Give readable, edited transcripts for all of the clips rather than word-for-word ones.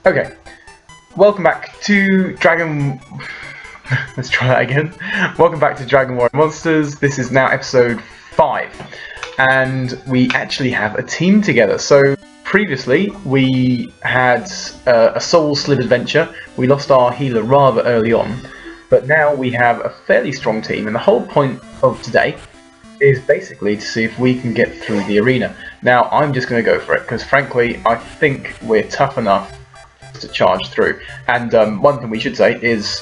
Okay, welcome back to Dragon... Let's try that again. Welcome back to Dragon Warrior Monsters. This is now episode 5, and we actually have a team together. So previously we had a Soul Slid adventure. We lost our healer rather early on, but now we have a fairly strong team, and the whole point of today is basically to see if we can get through the arena. Now I'm just going to go for it, because frankly I think we're tough enough to charge through. And one thing we should say is,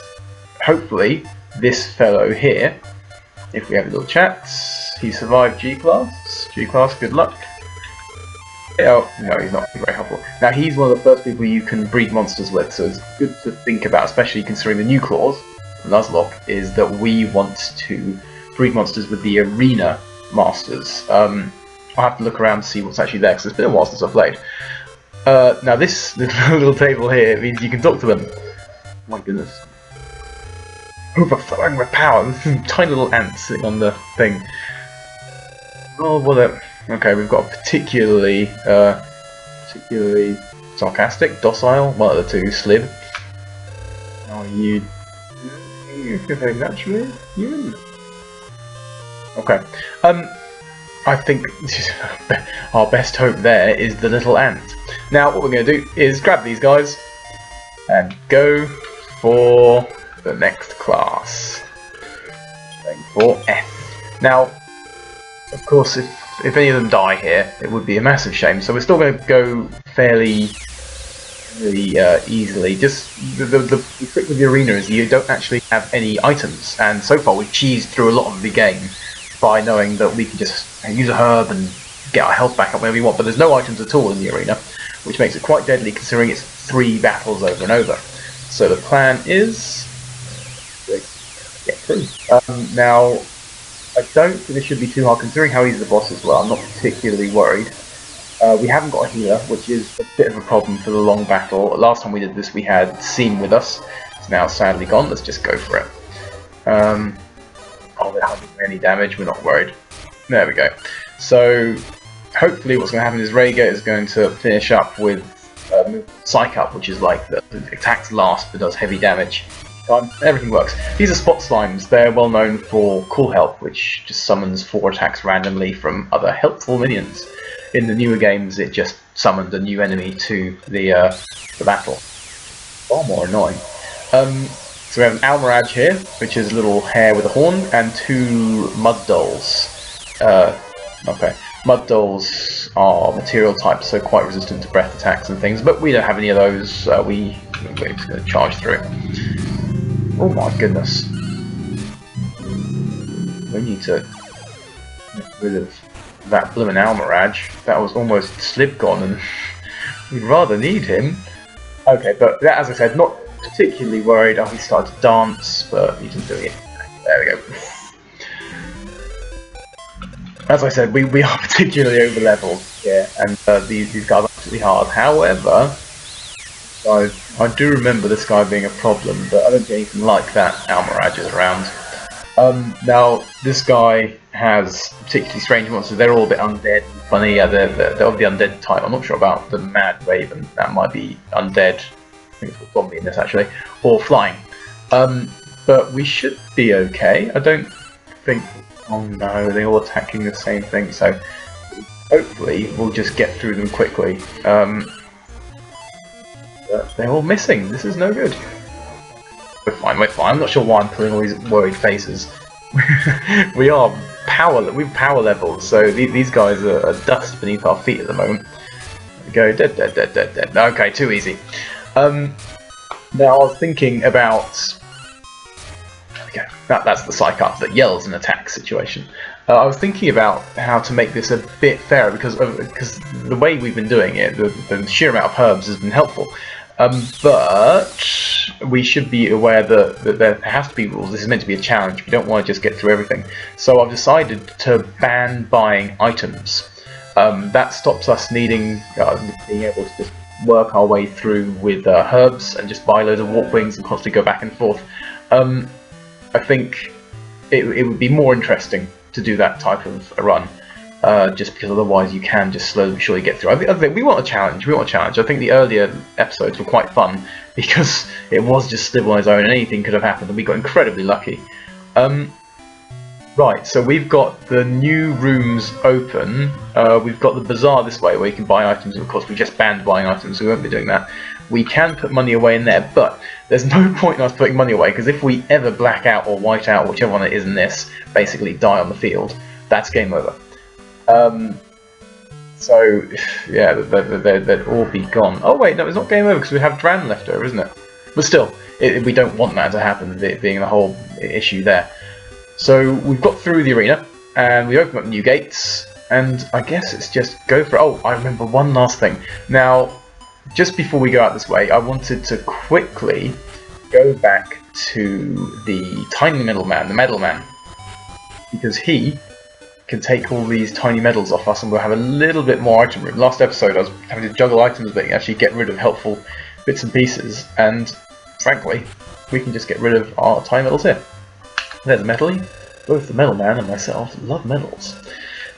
hopefully this fellow here, if we have a little chat, he survived G-Class. G-Class, good luck. Oh, no, he's not very helpful. Now he's one of the first people you can breed monsters with, so it's good to think about, especially considering the new clause, Nuzlocke, is that we want to breed monsters with the arena masters. I'll have to look around to see what's actually there, because it's been a while since I've played. Now this little table here means you can talk to them. My goodness. Overflowing with power. This is tiny little ants sitting on the thing. Oh, what a... Okay, we've got a particularly sarcastic, docile, one of the two, Slib. How are you? You're naturally human. Okay. I think our best hope there is the little ant. Now what we're going to do is grab these guys and go for the next class. Going for F. Now, of course, if any of them die here, it would be a massive shame. So we're still going to go fairly easily. Just the trick with the arena is you don't actually have any items, and so far we've cheesed through a lot of the game by knowing that we can just use a herb and get our health back up whenever we want, but there's no items at all in the arena, which makes it quite deadly considering it's 3 battles over and over. So the plan is to get through. Now, I don't think this should be too hard considering how easy the boss is. Well, I'm not particularly worried. We haven't got a healer, which is a bit of a problem for the long battle. Last time we did this we had Scene with us. It's now sadly gone. Let's just go for it. Oh, they're hardly doing any damage, we're not worried. There we go. So, hopefully what's going to happen is Rhaegar is going to finish up with Psych Up, which is like the attacks last but does heavy damage. Everything works. These are spot slimes. They're well known for Cool Help, which just summons 4 attacks randomly from other helpful minions. In the newer games it just summoned a new enemy to the battle. Far more annoying. So we have an Almiraj here, which is a little hare with a horn, and 2 Mud Dolls. Okay, Mud Dolls are material types, so quite resistant to breath attacks and things, but we don't have any of those. We're just going to charge through. Oh my goodness. We need to get rid of that bloomin' Almiraj. That was almost Slib gone, and we'd rather need him. Okay, but that, as I said, not particularly worried. Oh, he started to dance, but he didn't do it. There we go. As I said, we are particularly over leveled here, and these guys are absolutely hard. However, I do remember this guy being a problem, but I don't think anything like that Almiraj is around. Now, this guy has particularly strange monsters. They're all a bit undead and funny. They're of the undead type. I'm not sure about the Mad Raven. That might be undead. I think it's zombie in this actually, or flying. But we should be okay. I don't think. Oh no, they're all attacking the same thing. So hopefully we'll just get through them quickly. But they're all missing. This is no good. We're fine. We're fine. I'm not sure why I'm putting all these worried faces. we are power levels, so these guys are dust beneath our feet at the moment. Go dead. Okay, too easy. Now I was thinking about. Okay, that's the Psych Up that yells and attacks situation. I was thinking about how to make this a bit fairer because the way we've been doing it, the sheer amount of herbs has been helpful. But we should be aware that there has to be rules. This is meant to be a challenge. We don't want to just get through everything. So I've decided to ban buying items. That stops us needing being able to just work our way through with herbs and just buy loads of warp wings and constantly go back and forth. I think it would be more interesting to do that type of a run. just because otherwise you can just slowly but surely get through. I think we want a challenge. We want a challenge. I think the earlier episodes were quite fun because it was just Sliver on his own and anything could have happened, and we got incredibly lucky. Right, so we've got the new rooms open. We've got the bazaar this way where you can buy items. Of course, we just banned buying items, so we won't be doing that. We can put money away in there, but there's no point in us putting money away because if we ever black out or white out, whichever one it is in this, basically die on the field, that's game over. So, yeah, they'd all be gone. Oh wait, no, it's not game over because we have Dran left over, isn't it? But still, we don't want that to happen, it being the whole issue there. So we've got through the arena, and we open up new gates, and I guess it's just go for it. Oh, I remember one last thing. Now, just before we go out this way, I wanted to quickly go back to the tiny medal man, the medal man, because he can take all these tiny medals off us and we'll have a little bit more item room. Last episode I was having to juggle items but actually get rid of helpful bits and pieces, and frankly we can just get rid of our tiny medals here. There's a medal. Both the medal man and myself love medals.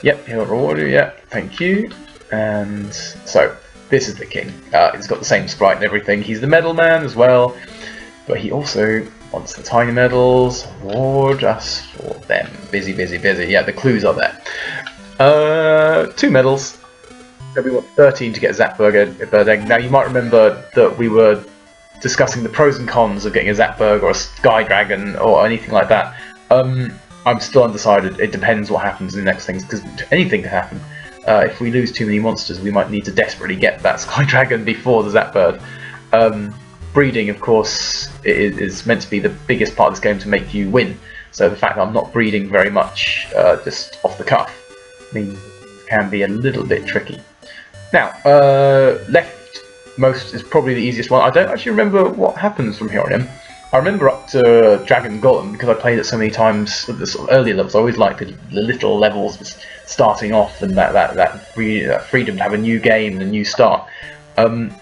Yep, he'll reward you, yep, thank you. And so this is the king. He's got the same sprite and everything. He's the medal man as well, but he also wants the tiny medals. Reward us for them. Busy, busy, busy. Yeah, the clues are there. 2 medals. So we want 13 to get Zap Bird Egg. Now you might remember that we were discussing the pros and cons of getting a Zapberg or a Sky Dragon or anything like that. I'm still undecided. It depends what happens in the next things, because anything can happen. If we lose too many monsters, we might need to desperately get that Sky Dragon before the Zapbird. Breeding, of course, is meant to be the biggest part of this game to make you win. So the fact that I'm not breeding very much, just off the cuff, means it can be a little bit tricky. Now, leftmost is probably the easiest one. I don't actually remember what happens from here on in. I remember up to Dragon Golem because I played it so many times at the sort of earlier levels. I always liked the little levels starting off and that freedom to have a new game and a new start.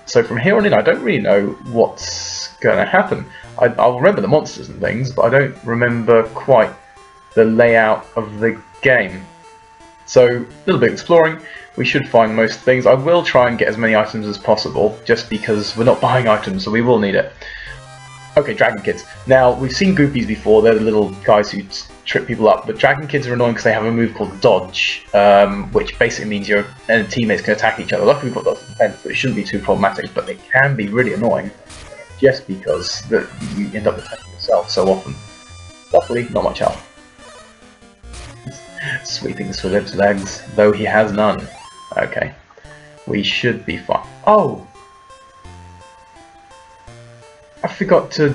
So from here on in, I don't really know what's going to happen. I'll remember the monsters and things, but I don't remember quite the layout of the game. So a little bit exploring. We should find most things. I will try and get as many items as possible, just because we're not buying items, so we will need it. Okay, Dragon Kids. Now, we've seen Goopies before. They're the little guys who trip people up, but Dragon Kids are annoying because they have a move called Dodge, which basically means your teammates can attack each other. Luckily we've got lots of defense, but it shouldn't be too problematic, but they can be really annoying just because you end up attacking yourself so often. Luckily, not much help. Sweeping Swillip's legs, though he has none. Okay, we should be fine. Oh! I forgot to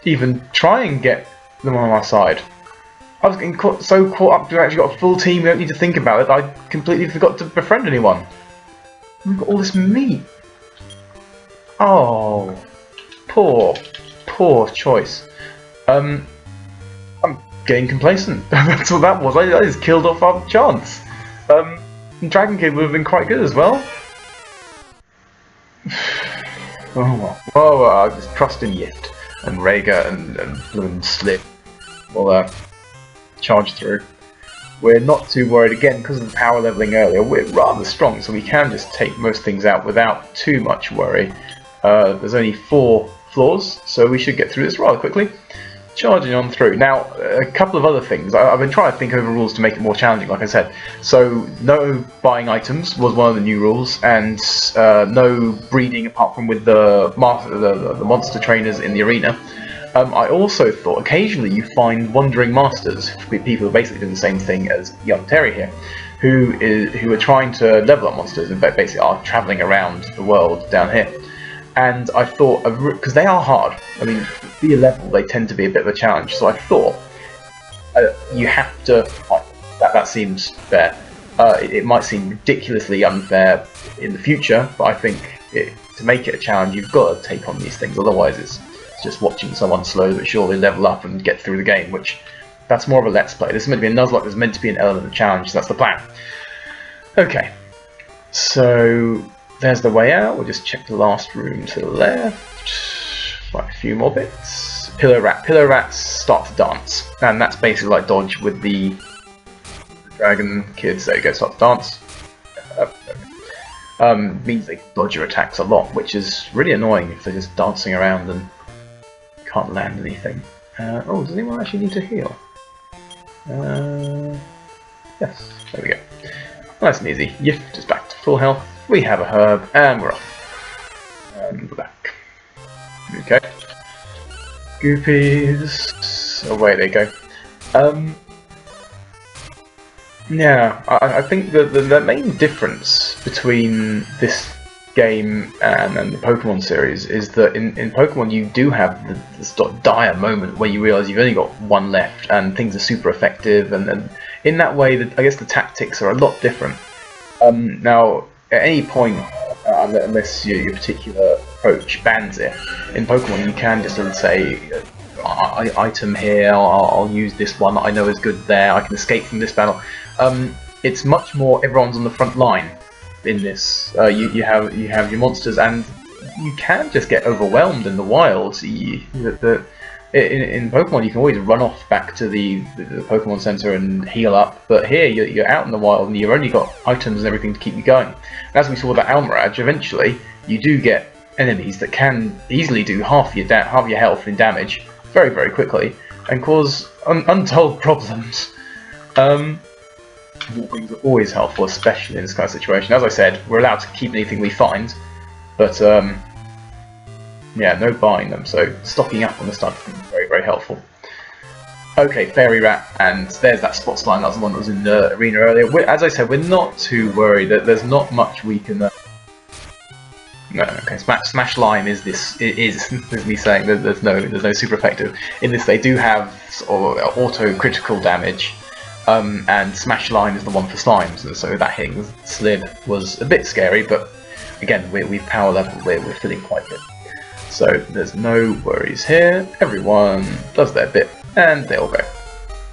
even try and get them on our side. I was getting so caught up to actually got a full team, we don't need to think about it, I completely forgot to befriend anyone. We've got all this meat. Oh, poor choice. I'm getting complacent. That's what that was. I just killed off our chance. Dragon Kid would have been quite good as well. Oh well. I'll just trust in Yift and Rhaegar and Blue and Slip will charge through. We're not too worried again because of the power leveling earlier. We're rather strong, so we can just take most things out without too much worry. There's only 4 floors, so we should get through this rather quickly. Charging on through. Now, a couple of other things. I've been trying to think over rules to make it more challenging, like I said. So, no buying items was one of the new rules, and no breeding apart from with the monster trainers in the arena. I also thought occasionally you find wandering masters, people who are basically doing the same thing as young Terry here, who are trying to level up monsters and basically are travelling around the world down here. And I thought, because they are hard, I mean, to be a level, they tend to be a bit of a challenge, so I thought you have to fight them. That seems fair. It might seem ridiculously unfair in the future, but I think to make it a challenge, you've got to take on these things, otherwise it's just watching someone slowly but surely level up and get through the game, which that's more of a let's play. This is meant to be a Nuzlocke, there's meant to be an element of challenge, so that's the plan. Okay, so there's the way out. We'll just check the last room to the left. Like a few more bits. Pillow Rat. Pillow Rats start to dance, and that's basically like Dodge with the dragon kids, there you go, start to dance. Means they dodge your attacks a lot, which is really annoying if they're just dancing around and can't land anything. Oh, does anyone actually need to heal? Yes, there we go. Nice and easy. Yift is back to full health. We have a herb, and we're off. And we're back. Okay. Goopies. Away they go. Yeah, I think the main difference between this game and the Pokemon series is that in Pokemon you do have this dire moment where you realise you've only got one left and things are super effective, and in that way I guess the tactics are a lot different. Now, at any point, unless your particular approach bans it, in Pokemon you can just say, item here, I'll use this one that I know is good there, I can escape from this battle. It's much more everyone's on the front line in this. You have your monsters, and you can just get overwhelmed in the wild. In Pokemon you can always run off back to the Pokemon Center and heal up, but here you're out in the wild and you've only got items and everything to keep you going. And as we saw with that Almirage, eventually you do get enemies that can easily do half your health in damage very, very quickly and cause untold problems. Things are always helpful, especially in this kind of situation. As I said, we're allowed to keep anything we find, but yeah, no buying them, so stocking up on this type of thing is very, very helpful. Okay, Fairy Rat, and there's that spot slime. That's the one that was in the arena earlier. As I said, we're not too worried that there's not much we can... No, okay, Smash Lime is me saying that there's no super effective. In this, they do have sort of auto critical damage, and Smash Lime is the one for slimes, and so that hitting Slid was a bit scary, but again, we've power leveled, we're feeling quite good. So there's no worries here. Everyone does their bit, and they all go.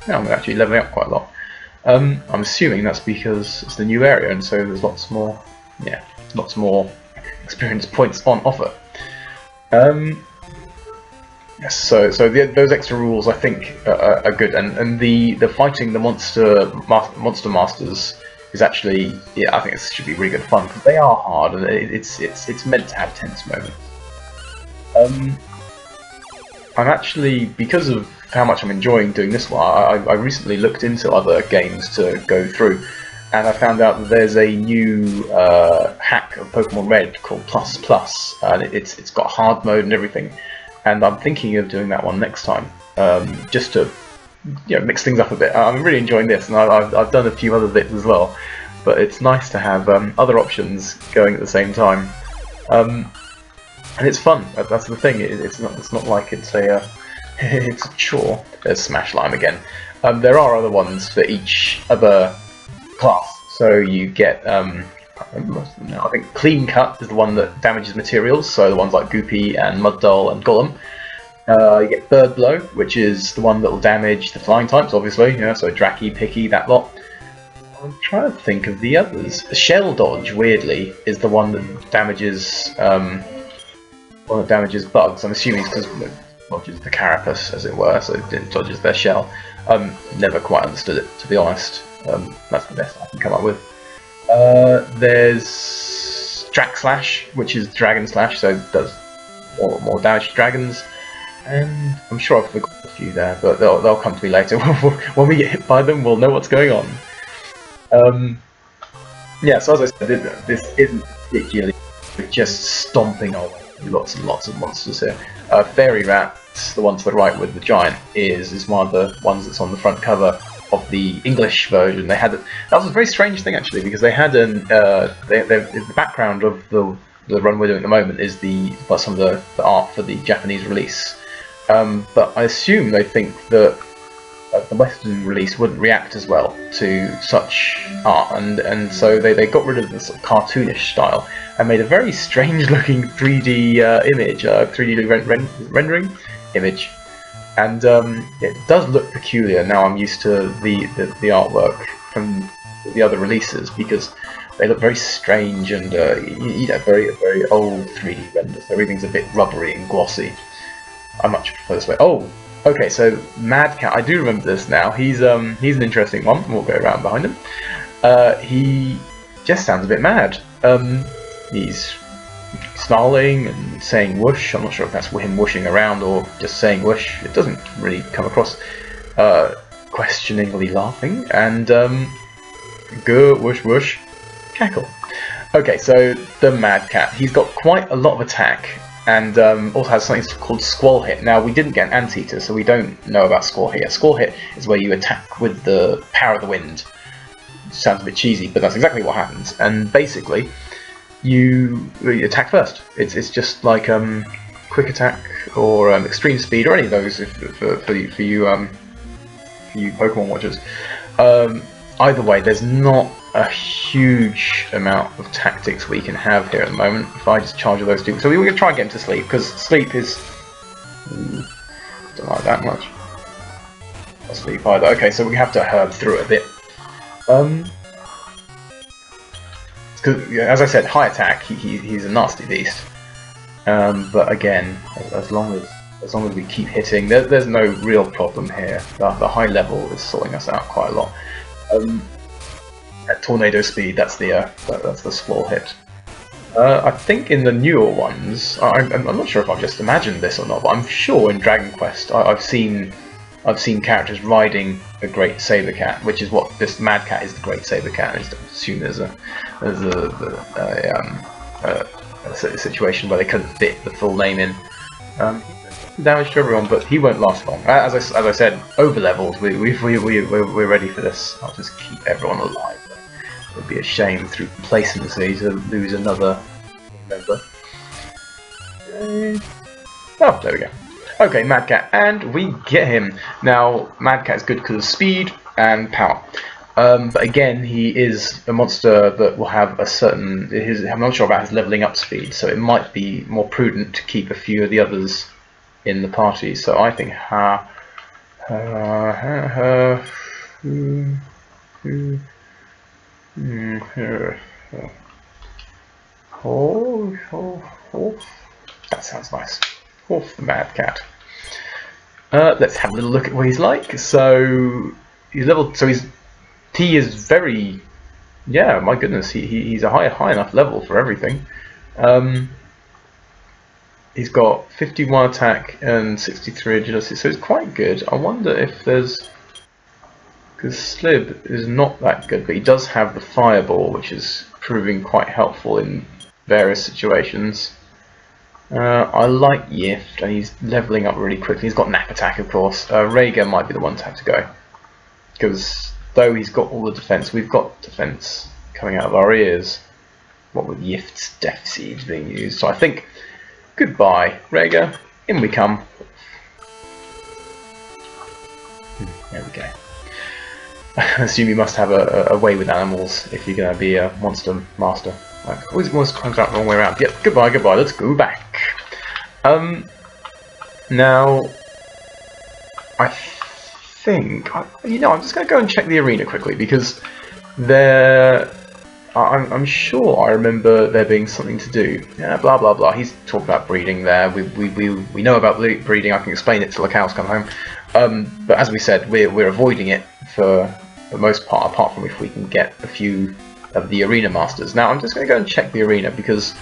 Now I'm actually leveling up quite a lot. I'm assuming that's because it's the new area, and so there's lots more experience points on offer. Yes, so those extra rules I think are good, and the fighting the monster masters is actually, yeah, I think it should be really good fun because they are hard and it's meant to have tense moments. I'm actually, because of how much I'm enjoying doing this one, I recently looked into other games to go through, and I found out that there's a new hack of Pokemon Red called Plus, and it's got hard mode and everything, and I'm thinking of doing that one next time, just to mix things up a bit. I'm really enjoying this, and I've done a few other bits as well, but it's nice to have other options going at the same time. And it's fun. That's the thing. It's not like it's a it's a chore. There's Smash Lime again. There are other ones for each other class. So you get I can't remember most of them now. I think Clean Cut is the one that damages materials. So the ones like Goopy and Muddoll and Golem. You get Bird Blow, which is the one that will damage the flying types, obviously. So Dracky, Picky, that lot. I'm trying to think of the others. Shell Dodge, weirdly, is the one that damages. One that damages bugs. I'm assuming it's because it dodges the carapace, as it were, so it dodges their shell. Never quite understood it, to be honest. That's the best I can come up with. There's Drac Slash, which is Dragon Slash, so it does more damage to dragons. And I'm sure I've forgotten a few there, but they'll come to me later. When we get hit by them, we'll know what's going on. Yeah, so as I said, this isn't particularly just stomping away. Lots and lots of monsters here. Fairy Rat, the one to the right with the giant ears, is one of the ones that's on the front cover of the English version. They had that was a very strange thing actually, because they had the background of the run we're doing at the moment is some of the art for the Japanese release. But I assume they think that the Western release wouldn't react as well to such art, and so they got rid of the sort of cartoonish style and made a very strange looking 3D image, 3D rendering image, and it does look peculiar. Now I'm used to the artwork from the other releases because they look very strange and very old 3D renders. Everything's a bit rubbery and glossy. I much prefer this way. Oh, Okay, so MadCat, I do remember this now. He's an interesting one. We'll go around behind him. He just sounds a bit mad. He's snarling and saying whoosh. I'm not sure if that's him whooshing around or just saying whoosh. It doesn't really come across. Questioningly laughing and go whoosh whoosh cackle. Okay, so the MadCat, he's got quite a lot of attack and also has something called Squall Hit. Now we didn't get an Anteater, so we don't know about Squall Hit. Squall Hit is where you attack with the power of the wind. It sounds a bit cheesy, but that's exactly what happens. And basically, you attack first. It's just like quick attack or extreme speed or any of those for you Pokemon watchers. Either way, there's not a huge amount of tactics we can have here at the moment. If I just charge those two, so we're going to try and get him to sleep, because sleep is don't like that much. Not sleep either. Okay, so we have to herb through it a bit. Because as I said, high attack. He's a nasty beast. But again, as long as we keep hitting, there's no real problem here. The high level is sorting us out quite a lot. At tornado speed, that's the Squall Hit. I think in the newer ones, I'm not sure if I've just imagined this or not, but I'm sure in Dragon Quest I've seen characters riding a Great Saber Cat, which is what this MadCat is. The Great Saber Cat. I just assume there's a situation where they couldn't fit the full name in. Damage to everyone, but he won't last long. As I said, over levels. We're ready for this. I'll just keep everyone alive. It would be a shame through complacency to lose another member. Oh, there we go. Okay, MadCat, and we get him. Now, MadCat is good because of speed and power. But again, he is a monster that will have a certain... I'm not sure about his levelling up speed, so it might be more prudent to keep a few of the others in the party. So I think that sounds nice. Horf the MadCat. Let's have a little look at what he's like. So he's level. So he is very. Yeah, my goodness, he's a high enough level for everything. He's got 51 attack and 63 agility, so it's quite good. I wonder if there's... Because Slib is not that good, but he does have the Fireball, which is proving quite helpful in various situations. I like Yift, and he's levelling up really quickly. He's got Nap Attack, of course. Rhaegar might be the one to have to go. Because though he's got all the defense, we've got defense coming out of our ears. What with Yift's Death Seeds being used. So I think... Goodbye, Rhaegar. In we come. There we go. I assume you must have a way with animals if you're going to be a monster master. Like, always comes out the wrong way around. Yep, goodbye, let's go back. Now, I think... I'm just going to go and check the arena quickly, because I'm sure I remember there being something to do. Yeah, blah blah blah. He's talking about breeding there. We know about breeding. I can explain it till the cows come home. But as we said, we're avoiding it for the most part, apart from if we can get a few of the arena masters. Now I'm just going to go and check the arena because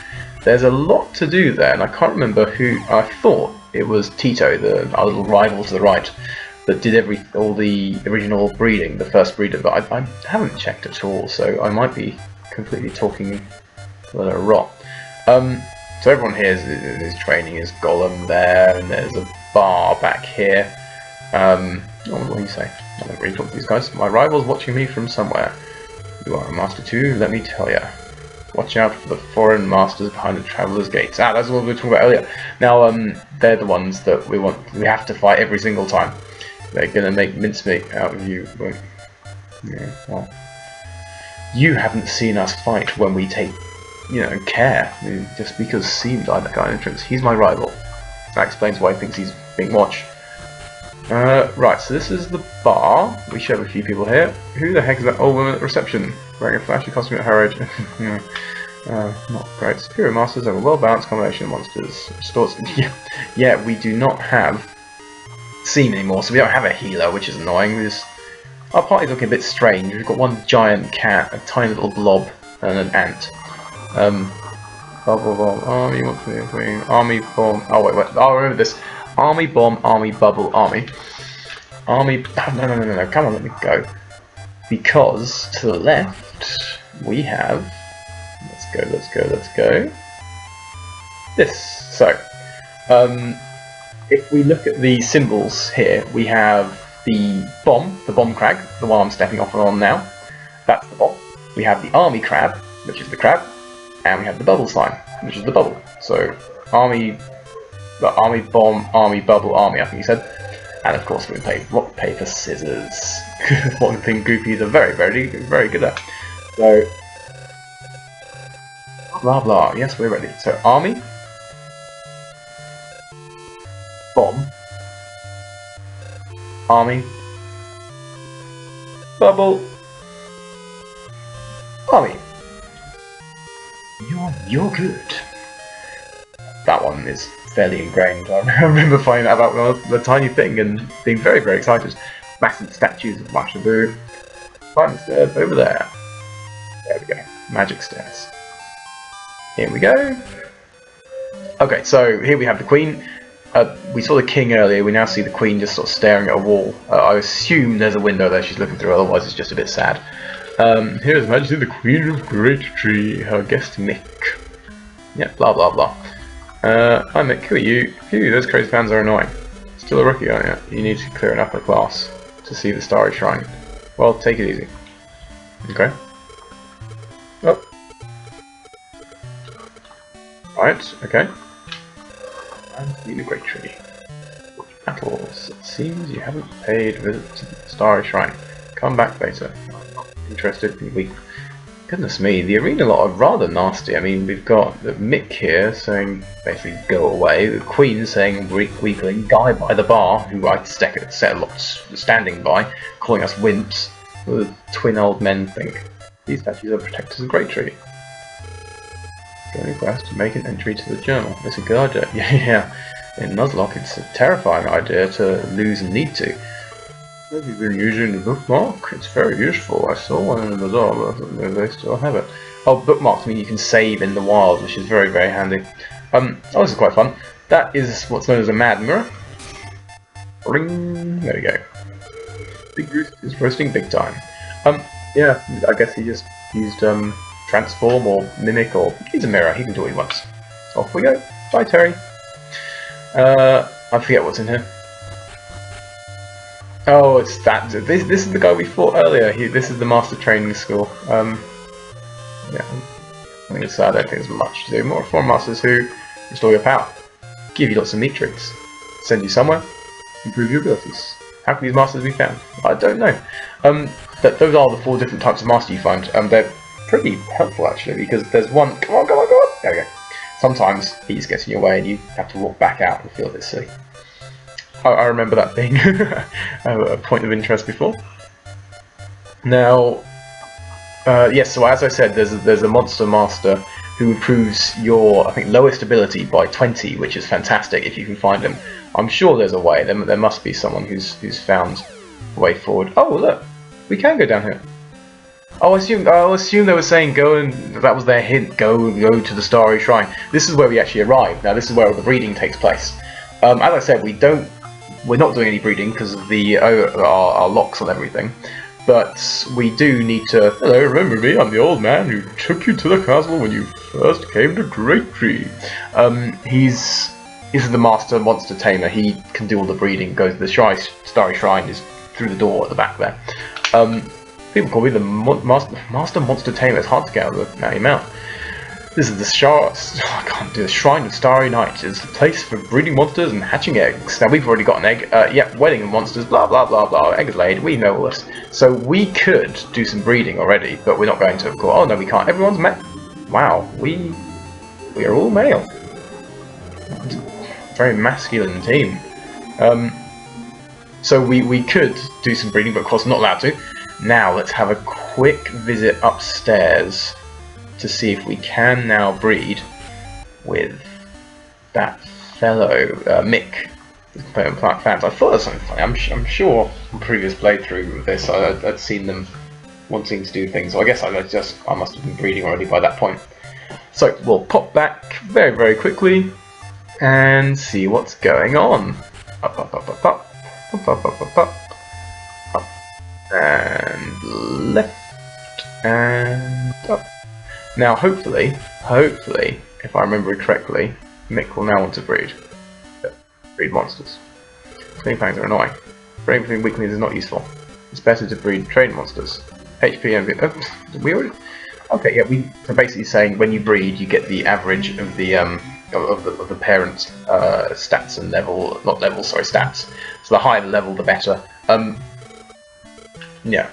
there's a lot to do there, and I can't remember who. I thought it was Tito, our little rival to the right, that did all the original breeding, the first breeder. But I haven't checked at all, so I might be completely talking a rot. So everyone here is training his Golem there, and there's a bar back here. What do you say? I don't really talk to these guys. My rival's watching me from somewhere. You are a master too, let me tell ya. Watch out for the foreign masters behind the traveller's gates. That's what we were talking about earlier. Now, they're the ones that we have to fight every single time. They're gonna make mincemeat out of you. Yeah, well. You haven't seen us fight when we take, care. Just because Seam died that guy in entrance. He's my rival. That explains why he thinks he's being watched. Right, so this is the bar. We should have a few people here. Who the heck is that old woman at reception? Wearing a flashy costume at her age. Not great. Superior masters have a well-balanced combination of monsters. Yeah, we do not have seem anymore, so we don't have a healer, which is annoying. Our party's looking a bit strange. We've got one giant cat, a tiny little blob, and an ant. Bubble bomb, army, what's the thing? Army bomb. Oh wait, I remember this. Army bomb, army bubble, army. Army. No. Come on, let me go. Because to the left we have. Let's go. This. So, if we look at the symbols here, we have the bomb crag, the one I'm stepping off on now. That's the bomb. We have the army crab, which is the crab, and we have the bubble sign, which is the bubble. So, army bomb, army bubble, army, I think you said. And of course we play rock, paper, scissors. One thing Goofies are very good at. So, blah blah. Yes, we're ready. So, army, bomb, army, bubble, army. You're good. That one is fairly ingrained. I remember finding out about the tiny thing and being very excited. Massive statues of Mashaboo. Climb the stairs over there. There we go. Magic stairs. Here we go. Okay, so here we have the queen. We saw the king earlier. We now see the queen just sort of staring at a wall. I assume there's a window there she's looking through. Otherwise, it's just a bit sad. Here is Majesty the Queen of Great Tree. Her guest Mick. Yeah, blah blah blah. Hi Mick, who are you? Phew, those crazy fans are annoying. Still a rookie, aren't you? You need to clear an upper class to see the Starry Shrine. Well, take it easy. Okay. Oh. Right, okay. And see the Great Tree. Battles. It seems you haven't paid a visit to the Starry Shrine. Come back later. I'm not interested in weak. Goodness me, the arena lot are rather nasty. I mean, we've got the Mick here saying basically go away, the Queen saying weakling, Guy by the bar, who I set a lot standing by, calling us wimps. What do twin old men think? These statues are protectors of Great Tree. Going quest to make an entry to the journal. It's a good idea. Yeah. In Nuzlocke, it's a terrifying idea to lose and need to. Have you been using the bookmark? It's very useful. I saw one in the bazaar, but they still have it. Oh, bookmarks mean you can save in the wild, which is very handy. Oh, this is quite fun. That is what's known as a mad mirror. Ring. There we go. Big Goose is roasting big time. Yeah, I guess he just used transform or mimic, or he's a mirror. He can do what he wants. Off we go. Bye, Terry. I forget what's in here. Oh, it's that. This is the guy we fought earlier. This is the master training school. Yeah, I think it's, I don't think there's much to do. More foreign masters who restore your power, give you lots of meat tricks, send you somewhere, improve your abilities. How can these masters be found? I don't know. Those are the 4 different types of master you find. They're pretty helpful actually, because there's one. Come on! There we go. Sometimes he just gets in your way and you have to walk back out and feel a bit silly. I remember that being a point of interest before. Now, yes, so as I said, there's a monster master who improves your, I think, lowest ability by 20, which is fantastic if you can find him. I'm sure there's a way. There must be someone who's found a way forward. Oh, look, we can go down here. Oh, I assume they were saying go, and that was their hint. Go to the Starry Shrine. This is where we actually arrive. Now, this is where all the breeding takes place. As I said, we're not doing any breeding because of the our locks and everything, but we do need to. Hello, remember me? I'm the old man who took you to the castle when you first came to Great Tree. He's the master monster tamer. He can do all the breeding. Goes to the Starry Shrine is through the door at the back there. People call me the master monster tamer. It's hard to get out of your mouth. This is the Shrine of Starry Night. It's the place for breeding monsters and hatching eggs. Now, we've already got an egg. Yep, wedding of monsters, blah, blah, blah, blah. Egg is laid. We know all this. So we could do some breeding already, but we're not going to, of course. Oh, no, we can't. Everyone's male. Wow, we are all male. Very masculine team. So we could do some breeding, but of course not allowed to. Now, let's have a quick visit upstairs to see if we can now breed with that fellow Mick. Play on Planet fans. I thought there was something funny. I'm sure on previous playthrough of this I'd seen them wanting to do things. So I guess I must have been breeding already by that point. So we'll pop back very, very quickly and see what's going on. Up, up, up, up, up, up, up, up, up, up, up, and left and up. Now, hopefully, if I remember correctly, Mick will now want to breed monsters. Fling fangs are annoying. Brain between weaklings is not useful. It's better to breed trained monsters. HP and we already. Okay, yeah. So basically saying when you breed, you get the average of the of the parent stats and level, not level, sorry, stats. So the higher the level, the better. Yeah.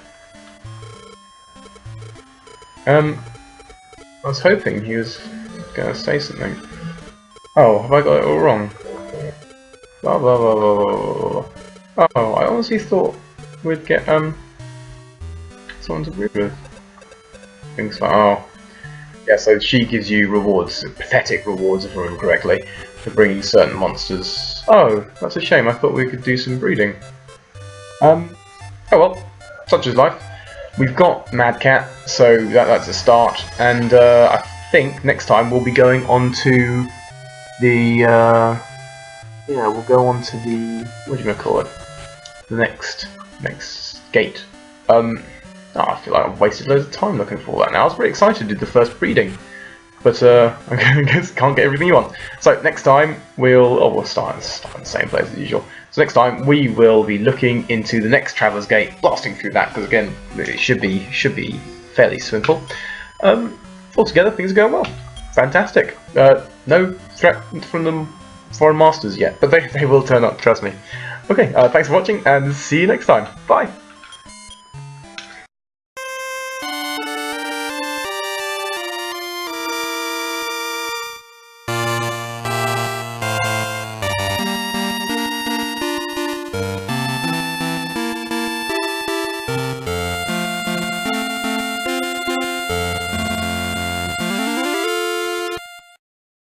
I was hoping he was gonna say something. Oh, have I got it all wrong? Blah blah blah blah blah blah. Oh, I honestly thought we'd get someone to breed with. Things like, oh, yeah. So she gives you rewards, pathetic rewards if I remember correctly, for bringing certain monsters. Oh, that's a shame. I thought we could do some breeding. Oh well, such is life. We've got MadCat, so that's a start, and I think next time we'll be going on to the yeah, we'll go on to the, what do you call it? The next gate. Oh, I feel like I've wasted loads of time looking for that now. I was pretty excited to do the first breeding, but I guess can't get everything you want. So next time we'll start in the same place as usual. So next time we will be looking into the next Traveller's Gate, blasting through that because again it should be fairly simple. Altogether things are going well. Fantastic. No threat from the foreign masters yet, but they will turn up. Trust me. Okay. Thanks for watching and see you next time. Bye.